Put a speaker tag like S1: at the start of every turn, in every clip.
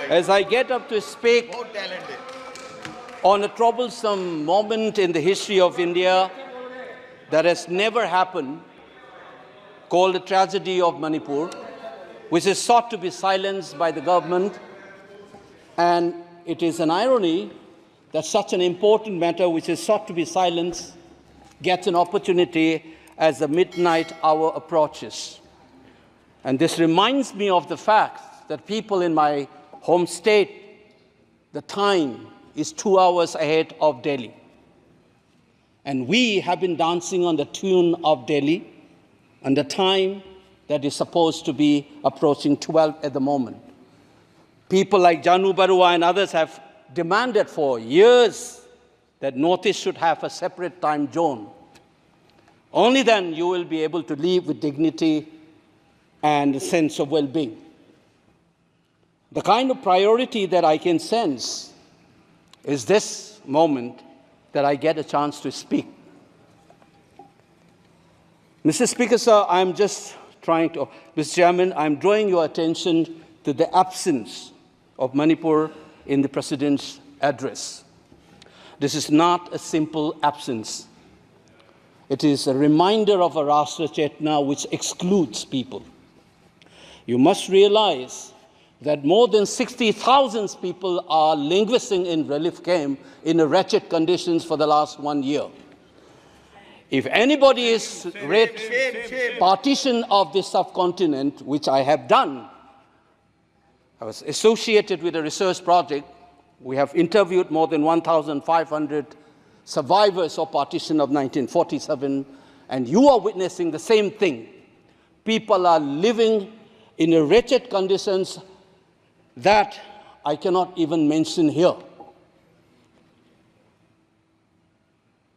S1: As I get up to speak on a troublesome moment in the history of India that has never happened, called the tragedy of Manipur, which is sought to be silenced by the government. And it is an irony that such an important matter which is sought to be silenced gets an opportunity as the midnight hour approaches. And this reminds me of the fact that people in my home state, the time is 2 hours ahead of Delhi. And we have been dancing on the tune of Delhi and the time that is supposed to be approaching 12 at the moment. People like Janu Barua and others have demanded for years that Northeast should have a separate time zone. Only then you will be able to live with dignity and a sense of well-being. The kind of priority that I can sense is this moment that I get a chance to speak. Mr. Speaker, sir, I'm just trying to, Mr. Chairman, I'm drawing your attention to the absence of Manipur in the President's address. This is not a simple absence. It is a reminder of a Rashtra Chetna which excludes people. You must realize that more than 60,000 people are languishing in relief camp in wretched conditions for the last 1 year. If anybody is read partition of this subcontinent, which I have done, I was associated with a research project. We have interviewed more than 1,500 survivors of partition of 1947, and you are witnessing the same thing. People are living in wretched conditions that I cannot even mention here.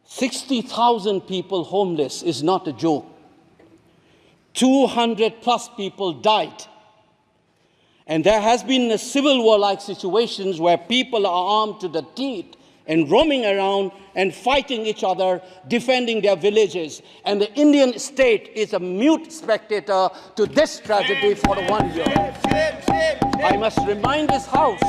S1: 60,000 people homeless is not a joke. 200 plus people died. And there has been a civil war-like situations where people are armed to the teeth and roaming around and fighting each other, defending their villages. And the Indian state is a mute spectator to this tragedy for 1 year. I must remind this House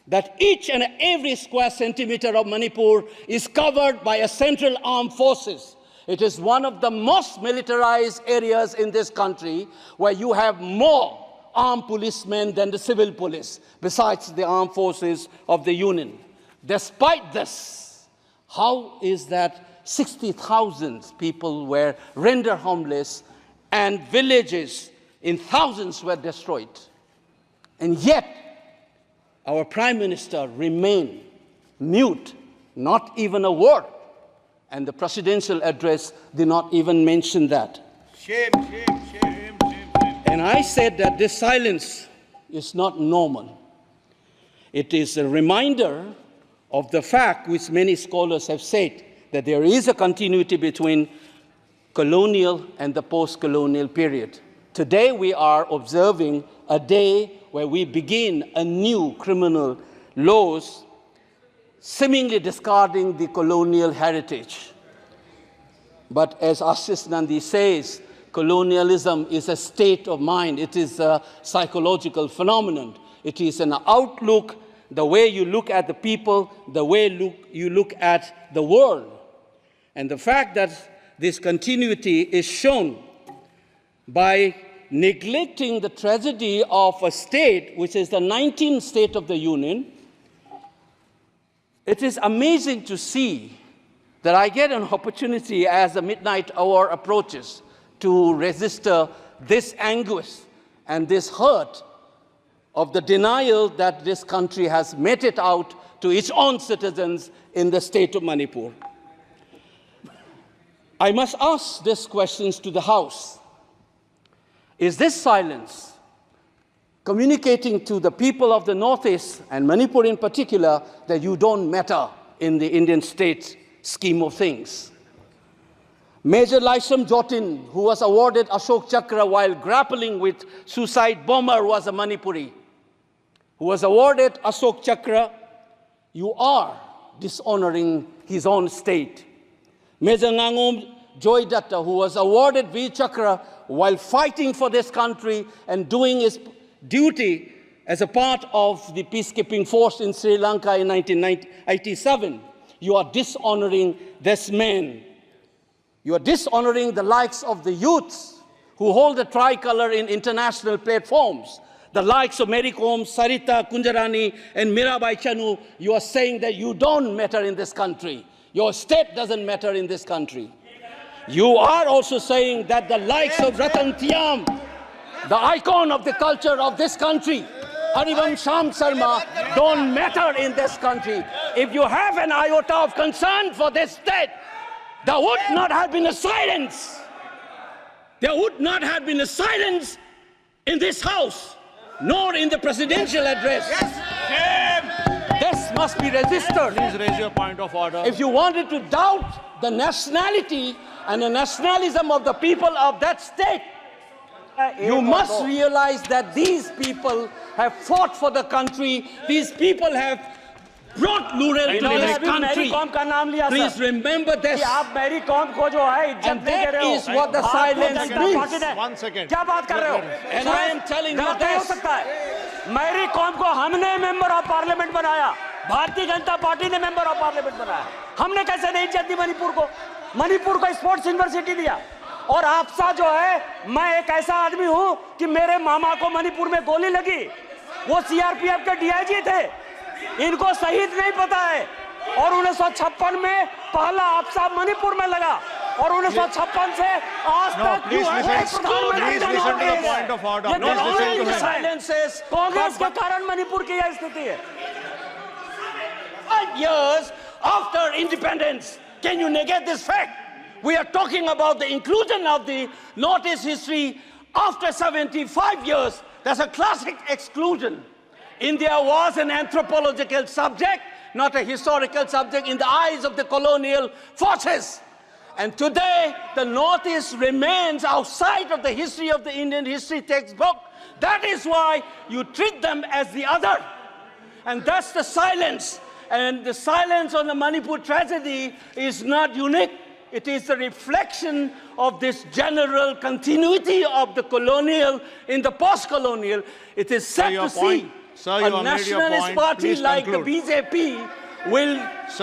S1: that each and every square centimeter of Manipur is covered by a central armed forces. It is one of the most militarized areas in this country where you have more armed policemen than the civil police, besides the armed forces of the Union. Despite this, how is that 60,000 people were rendered homeless and villages in thousands were destroyed? And yet, our Prime Minister remained mute, not even a word. And the presidential address did not even mention that.
S2: Shame, shame, shame, shame, shame.
S1: And I said that this silence is not normal. It is a reminder of the fact which many scholars have said, that there is a continuity between colonial and the post-colonial period. Today we are observing a day where we begin a new criminal laws, seemingly discarding the colonial heritage. But as Ashish Nandi says, colonialism is a state of mind. It is a psychological phenomenon. It is an outlook, the way you look at the people, the way you look at the world. And the fact that this continuity is shown by neglecting the tragedy of a state, which is the 19th state of the Union. It is amazing to see that I get an opportunity as the midnight hour approaches to register this anguish and this hurt of the denial that this country has meted out to its own citizens in the state of Manipur. I must ask these questions to the House. Is this silence communicating to the people of the Northeast, and Manipur in particular, that you don't matter in the Indian state scheme of things? Major Laisham Jotin, who was awarded Ashok Chakra while grappling with suicide bomber, was a Manipuri, who was awarded Ashok Chakra. You are dishonoring his own state. Major Angomcha Bimol, who was awarded V Chakra while fighting for this country and doing his duty as a part of the peacekeeping force in Sri Lanka in 1987, you are dishonoring this man. You are dishonoring the likes of the youths who hold the tricolor in international platforms. The likes of Mary Kom, Sarita Kunjarani, and Mirabai Chanu. You are saying that you don't matter in this country. Your state doesn't matter in this country. You are also saying that the likes of Ratan Tiam, the icon of the culture of this country, Harivam Sham Sarma, don't matter in this country. If you have an iota of concern for this state, there would not have been a silence. There would not have been a silence in this house, nor in the presidential address. This must be registered.
S2: Please raise your point of order.
S1: If you wanted to doubt the nationality and the nationalism of the people of that state, you must realize that these people have fought for the country. These people have brought Lural to this country. Please remember this. And that is what the silence means.
S2: 1 second.
S1: And I am telling you this.
S3: Mary Kom को हमने member of parliament बनाया, Bharatiya Janata party ने member of parliament बनाया। हमने कैसे नहीं इज्जत दी मणिपुर को स्पोर्ट्स यूनिवर्सिटी दिया। और आपसा जो है, मैं एक ऐसा आदमी हूं कि मेरे मामा को मणिपुर में गोली लगी, वो सीआरपीएफ के डीआईजी थे, इनको शहीद नहीं पता है। और 1956 में पहला आपसा मणिपुर में लगा, और 1956 से आज तक कांग्रेस के कारण मणिपुर की यह स्थिति है।
S1: 5 years after independence, can you negate this fact? We are talking about the inclusion of the Northeast history after 75 years. That's a classic exclusion. India was an anthropological subject, not a historical subject in the eyes of the colonial forces. And today, the Northeast remains outside of the history of the Indian history textbook. That is why you treat them as the other. And that's the silence. And the silence on the Manipur tragedy is not unique. It is a reflection of this general continuity of the colonial in the post-colonial. It is sad to see a nationalist party like the BJP will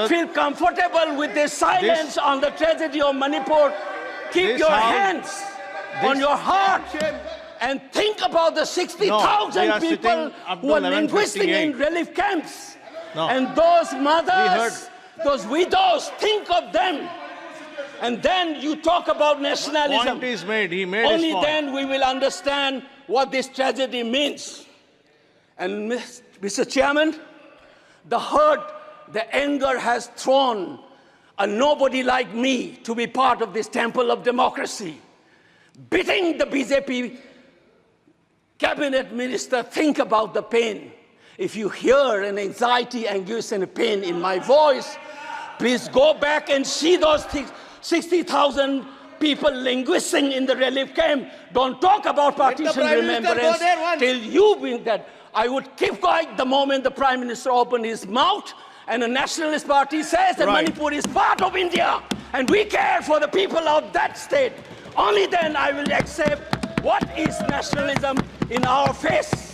S1: feel comfortable with this silence on the tragedy of Manipur. Keep your hands on your heart and think about the 60,000 people who are linguistic in relief camps. And those mothers, those widows, think of them. And then you talk about nationalism.
S2: Point is made. He made
S1: Only
S2: his point.
S1: then we will understand what this tragedy means. And Mr. Chairman, the hurt, the anger has thrown a nobody like me to be part of this temple of democracy. Beating the BJP cabinet minister, think about the pain. If you hear an anxiety, anguish, and a pain in my voice, please go back and see those things. 60,000 people linguisting in the relief camp. Don't talk about partition remembrance till you bring that. I would keep quiet the moment the Prime Minister opened his mouth and a nationalist party says that Manipur is part of India and we care for the people of that state. Only then I will accept what is nationalism in our face.